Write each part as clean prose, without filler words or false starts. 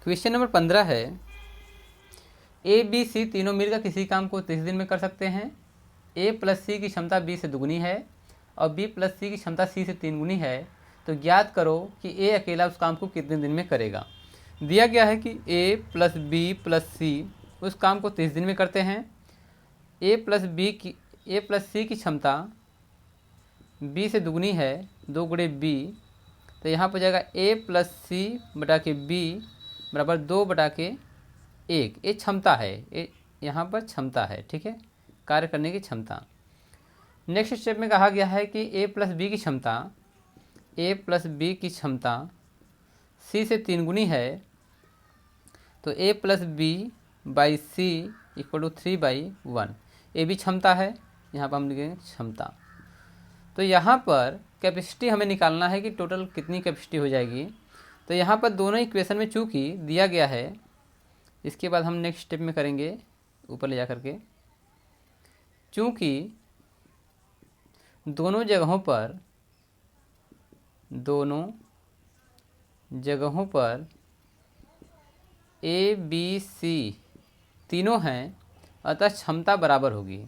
Question number 15 है, A B C तीनों मिलकर किसी काम को 30 दिन में कर सकते हैं। ए प्लस सी की क्षमता बी से दुगुनी है और बी प्लस सी की क्षमता सी से 3 गुनी है, तो ज्ञात करो कि ए अकेला उस काम को कितने दिन में करेगा। दिया गया है कि ए प्लस बी प्लस सी उस काम को 30 दिन में करते हैं। ए प्लस सी की क्षमता बी से दुगुनी है, 2 गुणे बी, तो यहाँ पर जाएगा ए प्लस सी बटा के बी बराबर 2 बटा के 1। ये क्षमता है, ये यहाँ पर क्षमता है, ठीक है, कार्य करने की क्षमता। नेक्स्ट स्टेप में कहा गया है कि ए प्लस बी की क्षमता सी से 3 गुनी है, तो A plus B by C equal to 3/1। ये भी क्षमता है, यहाँ पर हम लिखेंगे क्षमता। तो यहाँ पर कैपेसिटी हमें निकालना है कि टोटल कितनी कैपेसिटी हो जाएगी। तो यहाँ पर दोनों इक्वेशन में चूँकि दिया गया है, इसके बाद हम नेक्स्ट स्टेप में करेंगे ऊपर ले जा करके, चूँकि दोनों जगहों पर ए बी सी तीनों हैं, अतः क्षमता बराबर होगी।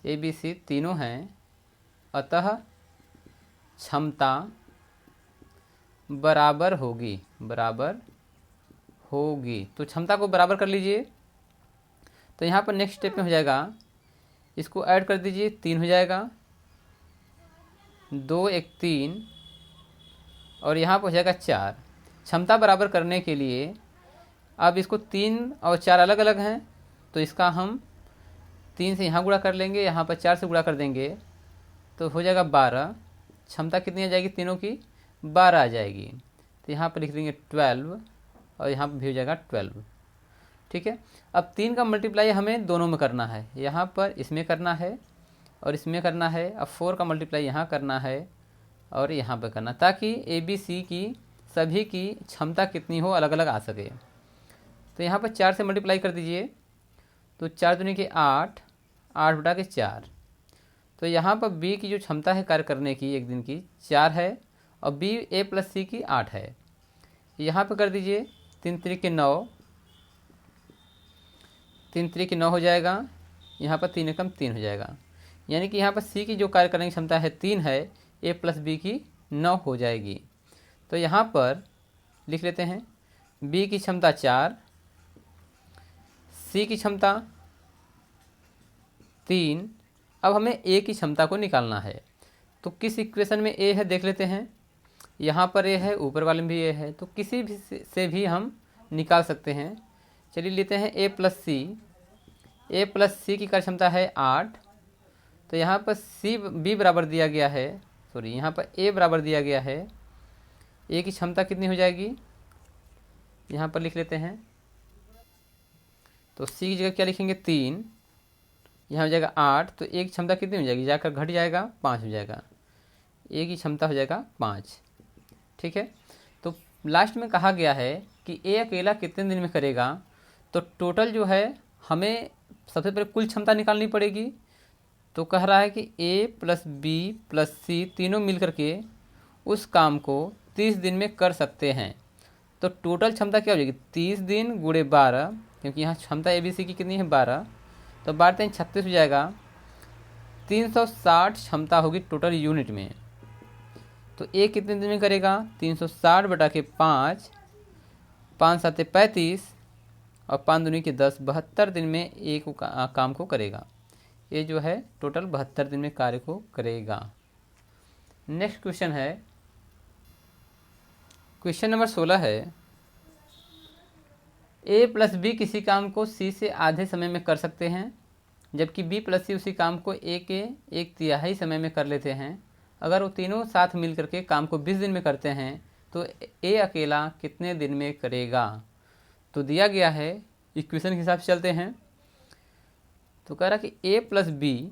ए बी सी तीनों हैं, अतः क्षमता बराबर होगी। तो क्षमता को बराबर कर लीजिए। तो यहाँ पर नेक्स्ट स्टेप में हो जाएगा, इसको ऐड कर दीजिए, 3 हो जाएगा, 2 1 3 और यहाँ पर हो जाएगा 4। क्षमता बराबर करने के लिए अब इसको 3 और 4 अलग अलग हैं, तो इसका हम 3 से यहाँ गुणा कर लेंगे, यहाँ पर 4 से गुणा कर देंगे, तो हो जाएगा 12। क्षमता कितनी आ जाएगी तीनों की? 12 आ जाएगी। तो यहाँ पर लिख देंगे 12 और यहाँ पर भी हो जाएगा 12, ठीक है। अब 3 का मल्टीप्लाई हमें दोनों में करना है, यहाँ पर इसमें करना है और इसमें करना है। अब 4 का मल्टीप्लाई यहाँ करना है और यहाँ पर करना, ताकि ए बी सी की सभी की क्षमता कितनी हो अलग अलग आ सके। तो यहाँ पर 4 से मल्टीप्लाई कर दीजिए, तो 4 दूनी के 8, 8 बटा के 4। तो यहाँ पर बी की जो क्षमता है कार्य करने की एक दिन की 4 है और बी ए प्लस सी की 8 है। यहाँ पर कर दीजिए 3 3 के 9, 3 3 के 9 हो जाएगा, यहाँ पर 3 एकम 3 हो जाएगा, यानी कि यहाँ पर सी की जो कार्य करने की क्षमता है 3 है, ए प्लस बी की 9 हो जाएगी। तो यहाँ पर लिख लेते हैं बी की क्षमता 4, सी की क्षमता 3। अब हमें ए की क्षमता को निकालना है, तो किस इक्वेशन में ए है देख लेते हैं। यहाँ पर ए है, ऊपर वाले में भी ए है, तो किसी भी से भी हम निकाल सकते हैं। चलिए लेते हैं ए प्लस सी की कार्य क्षमता है 8, तो यहाँ पर सी बी बराबर दिया गया है, सॉरी यहाँ पर ए बराबर दिया गया है। ए की क्षमता कितनी हो जाएगी, यहाँ पर लिख लेते हैं, तो सी की जगह क्या लिखेंगे 3, यहाँ हो जाएगा 8, तो ए की क्षमता कितनी हो जाएगी, जाकर घट जाएगा 5 हो जाएगा, ए की क्षमता हो जाएगा 5, ठीक है। तो लास्ट में कहा गया है कि ए अकेला कितने दिन में करेगा, तो टोटल जो है हमें सबसे पहले कुल क्षमता निकालनी पड़ेगी। तो कह रहा है कि ए प्लस बी प्लस सी तीनों मिल करके उस काम को 30 दिन में कर सकते हैं। तो टोटल क्षमता क्या हो जाएगी, 30 दिन गुणे 12, क्योंकि यहाँ क्षमता ए बी सी की कितनी है 12, तो 12 36 हो जाएगा। 360 क्षमता होगी टोटल यूनिट में। तो ए कितने दिन में करेगा, 360 बटा के 5, 5 7 35 और 5 दूनी के 10, 72 दिन में ए को काम को करेगा। ये जो है टोटल 72 दिन में कार्य को करेगा। नेक्स्ट क्वेश्चन है, क्वेश्चन नंबर 16 है, ए प्लस बी किसी काम को सी से आधे समय में कर सकते हैं, जबकि बी प्लस सी उसी काम को ए के 1/3 समय में कर लेते हैं। अगर वो तीनों साथ मिल करके काम को 20 दिन में करते हैं, तो ए अकेला कितने दिन में करेगा। तो दिया गया है, इक्वेशन के हिसाब से चलते हैं। तो कह रहा कि ए प्लस बी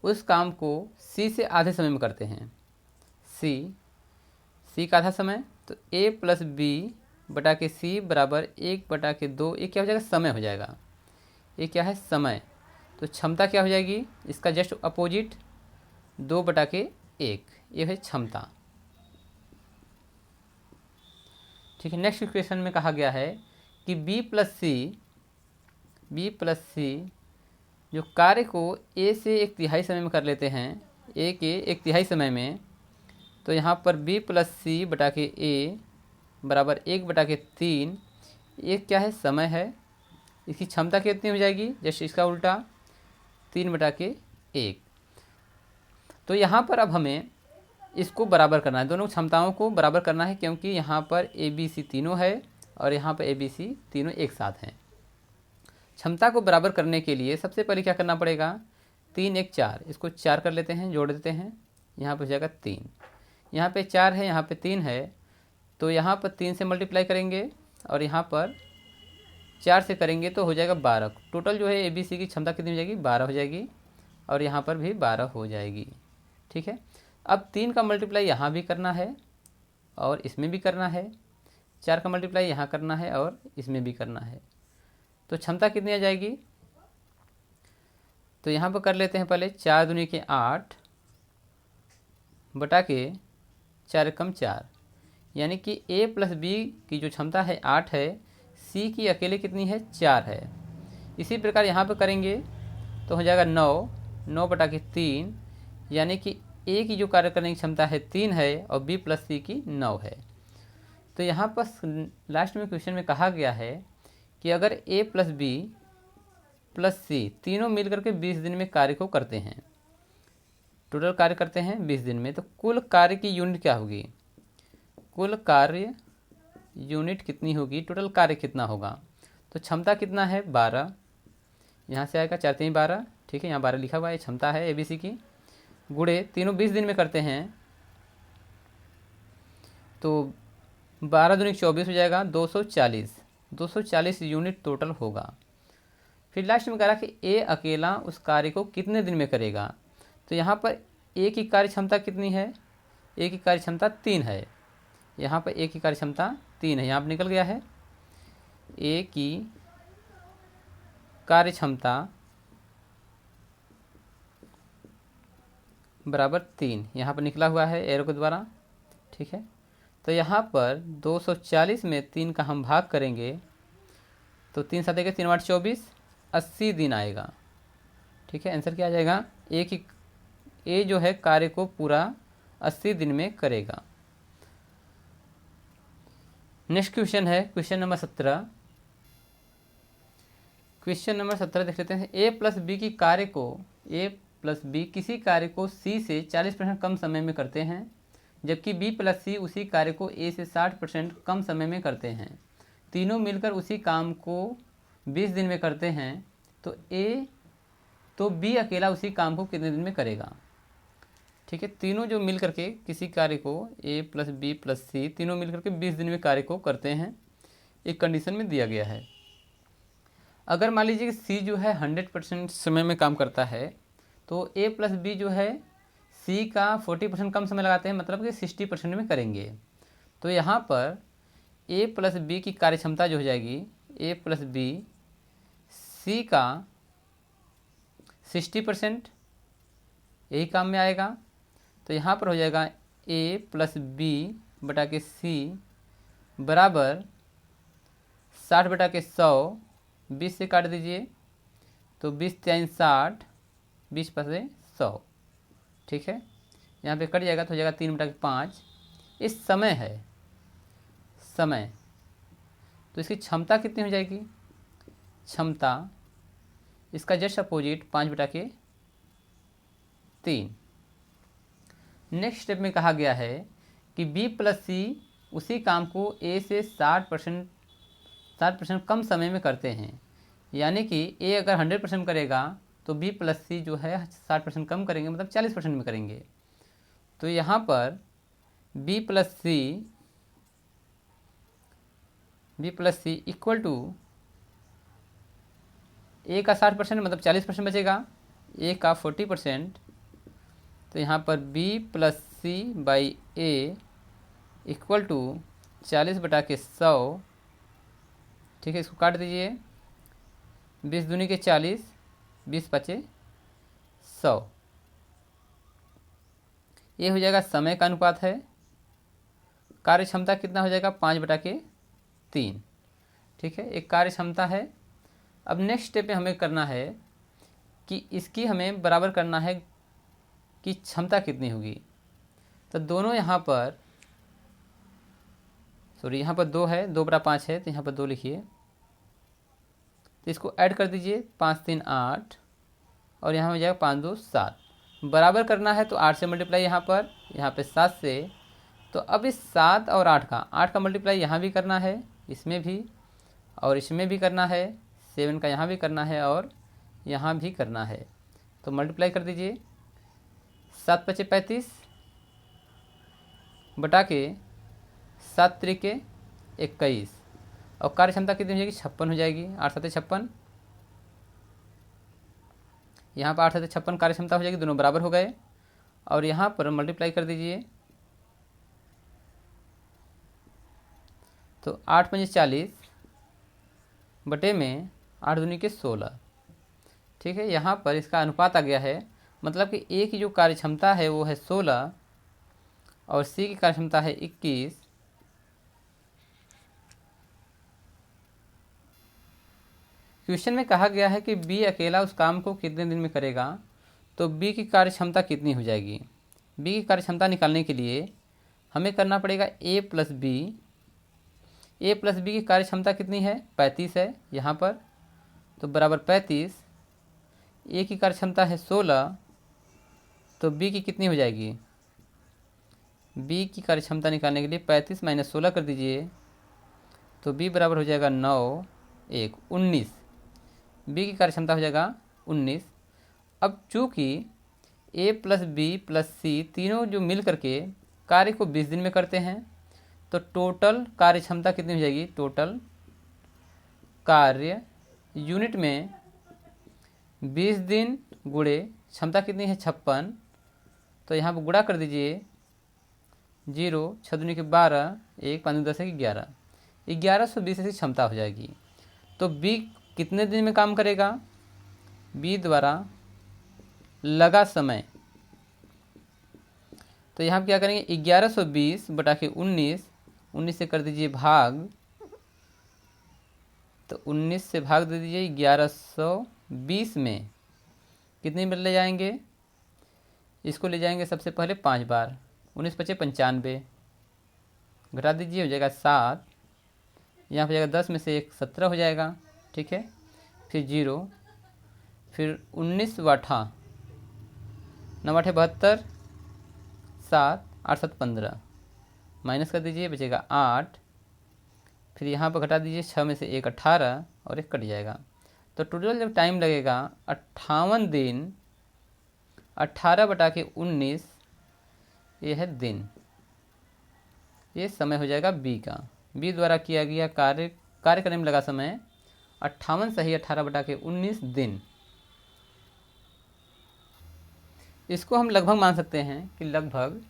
उस काम को सी से आधे समय में करते हैं, सी का आधा समय, तो ए प्लस बी बटा के सी बराबर 1/2। ये क्या हो जाएगा, समय हो जाएगा। ये क्या है, समय। तो क्षमता क्या हो जाएगी, इसका जस्ट अपोजिट 2/1, ये है क्षमता। ठीक है। नेक्स्ट इक्वेशन में कहा गया है कि बी प्लस सी जो कार्य को ए से 1/3 समय में कर लेते हैं, ए के 1/3 समय में, तो यहाँ पर b प्लस सी बटा के ए बराबर 1/3। एक क्या है, समय है। इसकी क्षमता कितनी हो जाएगी, जैसे इसका उल्टा 3/1। तो यहाँ पर अब हमें इसको बराबर करना है, दोनों क्षमताओं को बराबर करना है, क्योंकि यहाँ पर ए बी सी तीनों है और यहाँ पर ए बी सी तीनों एक साथ हैं। क्षमता को बराबर करने के लिए सबसे पहले क्या करना पड़ेगा, 3 1 4, इसको 4 कर लेते हैं, जोड़ देते हैं, यहाँ पर हो जाएगा 3, यहाँ पे 4 है, यहाँ पे 3 है, तो यहाँ पर 3 से मल्टीप्लाई करेंगे और यहाँ पर 4 से करेंगे तो हो जाएगा 12। टोटल जो है ए बी सी की क्षमता कितनी हो जाएगी, 12 हो जाएगी, और यहाँ पर भी 12 हो जाएगी। ठीक है। अब 3 का मल्टीप्लाई यहाँ भी करना है और इसमें भी करना है, 4 का मल्टीप्लाई यहाँ करना है और इसमें भी करना है, तो क्षमता कितनी आ जाएगी। तो यहाँ पर कर लेते हैं पहले 4 दूनी के 8 बटा के 4 कम 4, यानी कि a प्लस बी की जो क्षमता है 8 है, c की अकेले कितनी है, 4 है। इसी प्रकार यहाँ पर करेंगे तो हो जाएगा 9 बटा के 3, यानी कि a की जो कार्य करने की क्षमता है 3 है और b प्लस सी की 9 है। तो यहाँ पर लास्ट में क्वेश्चन में कहा गया है कि अगर a प्लस बी प्लस सी तीनों मिलकर के 20 दिन में कार्य को करते हैं, टोटल कार्य करते हैं 20 दिन में, तो कुल कार्य की यूनिट क्या होगी, कुल कार्य यूनिट कितनी होगी, टोटल कार्य कितना होगा। तो क्षमता कितना है, 12, यहाँ से आएगा 4 3 12, ठीक है, यहाँ 12 लिखा हुआ है, क्षमता है एबीसी की, गुणे तीनों 20 दिन में करते हैं, तो 12 दूनी 24 हो जाएगा, 240 यूनिट टोटल होगा। फिर लास्ट में कह रहा कि ए अकेला उस कार्य को कितने दिन में करेगा। तो यहाँ पर ए की कार्य क्षमता कितनी है, ए की कार्य क्षमता 3 है, यहाँ पर ए की कार्य क्षमता 3 है, यहाँ पर निकल गया है, ए की कार्य क्षमता बराबर 3, यहाँ पर निकला हुआ है एरो के द्वारा। ठीक है। तो यहाँ पर 240 में 3 का हम भाग करेंगे तो 3 सात देगा 3 8 24, 80 दिन आएगा। ठीक है। आंसर क्या आ जाएगा, ए जो है कार्य को पूरा 80 दिन में करेगा। नेक्स्ट क्वेश्चन है क्वेश्चन नंबर 17। क्वेश्चन नंबर 17 देख लेते हैं। ए प्लस बी किसी कार्य को सी से 40% कम समय में करते हैं, जबकि बी प्लस सी उसी कार्य को ए से 60% कम समय में करते हैं। तीनों मिलकर उसी काम को 20 दिन में करते हैं, तो बी अकेला उसी काम को कितने दिन में करेगा। ठीक है। तीनों जो मिल करके किसी कार्य को ए प्लस बी प्लस सी तीनों मिल करके 20 दिन में कार्य को करते हैं, एक कंडीशन में दिया गया है। अगर मान लीजिए कि सी जो है 100% समय में काम करता है, तो ए प्लस बी जो है सी का 40% कम समय लगाते हैं, मतलब कि 60% में करेंगे। तो यहाँ पर ए प्लस बी की कार्य क्षमता जो हो जाएगी, ए प्लस बी सी का 60% यही काम में आएगा। तो यहाँ पर हो जाएगा ए प्लस बी बटा के सी बराबर 60 बटा के 100, 20 से काट दीजिए तो 20 3 60, 20 पासे 100। ठीक है। यहाँ पे कट जाएगा तो हो जाएगा 3 बटा के 5। इस समय है, समय, तो इसकी क्षमता कितनी हो जाएगी, क्षमता इसका जस्ट अपोजिट 5 बटा के 3। नेक्स्ट स्टेप में कहा गया है कि बी प्लस सी उसी काम को ए से 60% कम समय में करते हैं, यानी कि ए अगर 100% करेगा तो बी प्लस सी जो है 60% कम करेंगे, मतलब 40% में करेंगे। तो यहाँ पर B plus C equal to A का 60% मतलब 40% बचेगा, ए का 40%, तो यहाँ पर B plus C by A equal to 40 बटा के 100। ठीक है। इसको काट दीजिए, 20 दूनी के 40, 20 पचे 100, ये हो जाएगा समय का अनुपात है, कार्य क्षमता कितना हो जाएगा 5/3। ठीक है, एक कार्य क्षमता है। अब नेक्स्ट स्टेप में हमें करना है कि इसकी हमें बराबर करना है कि क्षमता कितनी होगी। तो दोनों यहाँ पर यहाँ पर 2 है, 2/5 है, तो यहाँ पर 2 लिखिए। तो इसको ऐड कर दीजिए, 5 3 8 और यहाँ हो जाएगा 5 2 7। बराबर करना है तो 8 से मल्टीप्लाई यहाँ पे 7 से। तो अब इस 7 और 8 का मल्टीप्लाई यहाँ भी करना है, इसमें भी और इसमें भी करना है, 7 का यहाँ भी करना है और यहाँ भी करना है। तो मल्टीप्लाई कर दीजिए, 7 5 35 बटा के 7 त्रिके 21 और कार्य क्षमता कितनी हो जाएगी 56 हो जाएगी। 8 7 56, यहाँ पर 8 7 56 कार्य क्षमता हो जाएगी, दोनों बराबर हो गए। और यहाँ पर मल्टीप्लाई कर दीजिए, तो 8 5 40 बटे में 8 दूनी के 16। ठीक है, यहाँ पर इसका अनुपात आ गया है, मतलब कि ए की जो कार्य क्षमता है वो है 16 और सी की कार्य क्षमता है 21। क्वेश्चन में कहा गया है कि बी अकेला उस काम को कितने दिन में करेगा। तो बी की कार्य क्षमता कितनी हो जाएगी। बी की कार्य क्षमता निकालने के लिए हमें करना पड़ेगा ए प्लस बी। ए प्लस बी की कार्य क्षमता कितनी है 35 है यहाँ पर, तो बराबर 35। ए की कार्य क्षमता है 16, तो बी की कितनी हो जाएगी। बी की कार्य क्षमता निकालने के लिए 35 - 16 कर दीजिए, तो बी बराबर हो जाएगा 9 1 19। बी की कार्य क्षमता हो जाएगा 19। अब चूँकि ए प्लस बी प्लस सी तीनों जो मिल करके कार्य को 20 दिन में करते हैं, तो टोटल कार्य क्षमता कितनी हो जाएगी। टोटल कार्य यूनिट में 20 दिन गुणे क्षमता कितनी है 56, तो यहाँ पर गुणा कर दीजिए, 0 6 दूनी के 12 1 5 10 11, 1120 ऐसी क्षमता हो जाएगी। तो बी कितने दिन में काम करेगा। बी द्वारा लगा समय, तो यहाँ पर क्या करेंगे 1120 बटा के 19 से कर दीजिए भाग, तो 19 से भाग दे दीजिए 1120 में कितने मिनट ले जाएंगे। इसको ले जाएंगे सबसे पहले 5 बार, 19 5 95 घटा दीजिए, हो जाएगा 7। यहाँ पर जाएगा 10 में से 1 17 हो जाएगा। ठीक है, फिर 0, फिर 19 वाठा 9 8 72 7 8 7 15 माइनस कर दीजिए, बचेगा 8। फिर यहाँ पर घटा दीजिए, 6 में से 1 18 और 1 कट जाएगा। तो टोटल जब टाइम लगेगा 58 दिन, 18 बटा के 19 ये है दिन, ये समय हो जाएगा बी का। बी द्वारा किया गया कार्य करने में लगा समय 58 सही 18 बटा के 19 दिन। इसको हम लगभग मान सकते हैं कि लगभग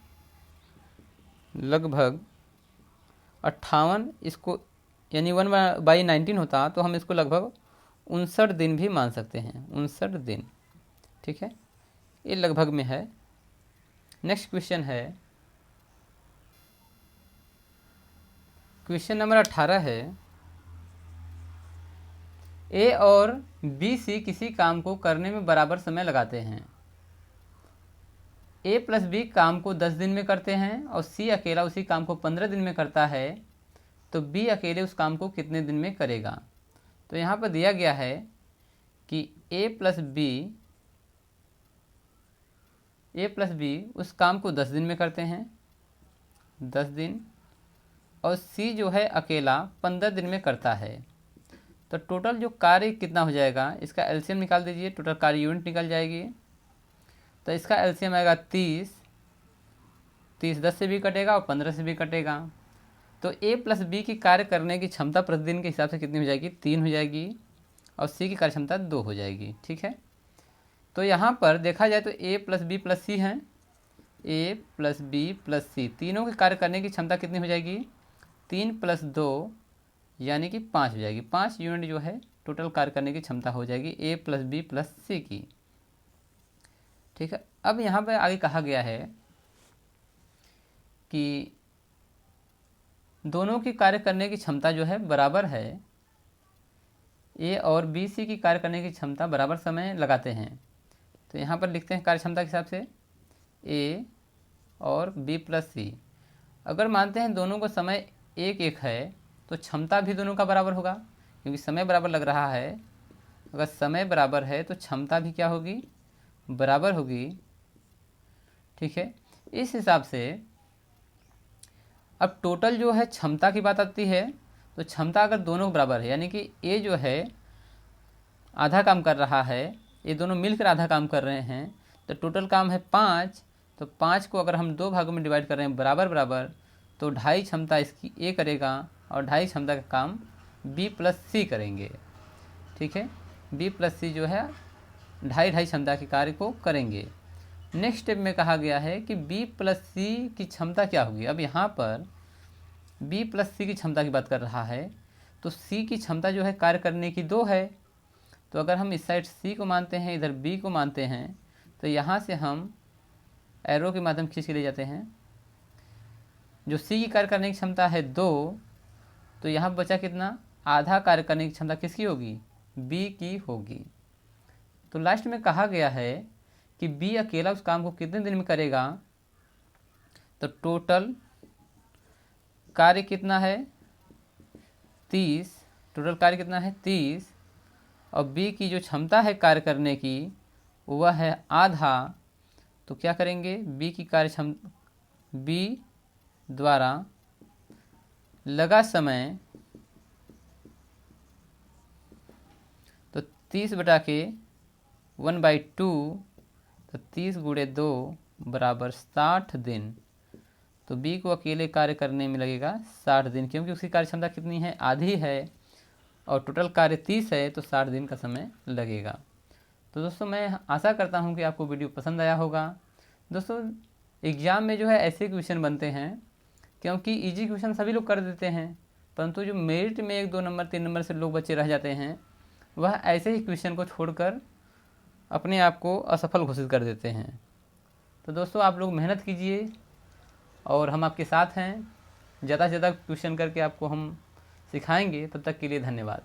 58, इसको यानी 1/19 होता, तो हम इसको लगभग 59 दिन भी मान सकते हैं, 59 दिन। ठीक है, ये लगभग में है। नेक्स्ट क्वेश्चन है, क्वेश्चन नंबर 18 है, ए और बी सी किसी काम को करने में बराबर समय लगाते हैं। ए प्लस बी काम को 10 दिन में करते हैं और सी अकेला उसी काम को 15 दिन में करता है, तो बी अकेले उस काम को कितने दिन में करेगा। तो यहाँ पर दिया गया है कि ए प्लस बी उस काम को 10 दिन में करते हैं, 10 दिन, और सी जो है अकेला 15 दिन में करता है। तो टोटल जो कार्य कितना हो जाएगा, इसका एलसीएम निकाल दीजिए, टोटल कार्य यूनिट निकल जाएगी। तो इसका एलसीएम आएगा 30 10 से भी कटेगा और 15 से भी कटेगा। तो ए प्लस बी की कार्य करने की क्षमता प्रतिदिन के हिसाब से कितनी हो जाएगी 3 हो जाएगी, और सी की कार्य क्षमता 2 हो जाएगी। ठीक है, तो यहाँ पर देखा जाए तो ए प्लस बी प्लस सी हैं, ए प्लस बी प्लस सी तीनों के कार्य करने की क्षमता कितनी हो जाएगी 3 + 2 यानी कि 5 हो जाएगी। 5 यूनिट जो है टोटल कार्य करने की क्षमता हो जाएगी ए प्लस बी प्लस सी की। ठीक है, अब यहाँ पर आगे कहा गया है कि दोनों की कार्य करने की क्षमता जो है बराबर है, ए और बी सी की कार्य करने की क्षमता बराबर समय लगाते हैं। तो यहाँ पर लिखते हैं कार्य क्षमता के हिसाब से ए और बी प्लस सी। अगर मानते हैं दोनों का समय एक एक है तो क्षमता भी दोनों का बराबर होगा, क्योंकि समय बराबर लग रहा है। अगर समय बराबर है तो क्षमता भी क्या होगी, बराबर होगी। ठीक है, इस हिसाब से अब टोटल जो है क्षमता की बात आती है। तो क्षमता अगर दोनों बराबर है, यानी कि ए जो है आधा काम कर रहा है, ये दोनों मिलकर आधा काम कर रहे हैं, तो टोटल काम है 5। तो 5 को अगर हम 2 भागों में डिवाइड कर रहे हैं बराबर बराबर, तो 2.5 क्षमता इसकी ए करेगा और 2.5 क्षमता का काम बी प्लस सी करेंगे। ठीक है, बी प्लस सी जो है 2.5 क्षमता के कार्य को करेंगे। नेक्स्ट स्टेप में कहा गया है कि बी प्लस सी की क्षमता क्या होगी। अब यहाँ पर बी प्लस सी की क्षमता की बात कर रहा है, तो सी की क्षमता जो है कार्य करने की 2 है। तो अगर हम इस साइड सी को मानते हैं, इधर बी को मानते हैं, तो यहाँ से हम एरो के माध्यम खींच के ले जाते हैं। जो सी की कार्य करने की क्षमता है 2, तो यहाँ बचा कितना, आधा कार्य करने की क्षमता किसकी होगी, बी की होगी। तो लास्ट में कहा गया है कि बी अकेला उस काम को कितने दिन में करेगा। तो टोटल कार्य कितना है 30, टोटल कार्य कितना है 30, और बी की जो क्षमता है कार्य करने की वह है आधा। तो क्या करेंगे, बी की कार्य क्षमता, बी द्वारा लगा समय, तो 30 बटा के 1/2, तो 30 गुणे 2 बराबर 60 दिन। तो बी को अकेले कार्य करने में लगेगा 60 दिन, क्योंकि उसकी कार्य क्षमता कितनी है, आधी है, और टोटल कार्य 30 है, तो 60 दिन का समय लगेगा। तो दोस्तों मैं आशा करता हूँ कि आपको वीडियो पसंद आया होगा। दोस्तों एग्ज़ाम में जो है ऐसे क्वेश्चन बनते हैं, क्योंकि इजी क्वेश्चन सभी लोग कर देते हैं, परंतु जो मेरिट में 1, 2 नंबर 3 नंबर से लोग बच्चे रह जाते हैं, वह ऐसे ही क्वेश्चन को छोड़कर अपने आप को असफल घोषित कर देते हैं। तो दोस्तों आप लोग मेहनत कीजिए और हम आपके साथ हैं। ज़्यादा से ज़्यादा क्वेश्चन करके आपको हम सिखाएंगे। तब तक के लिए धन्यवाद।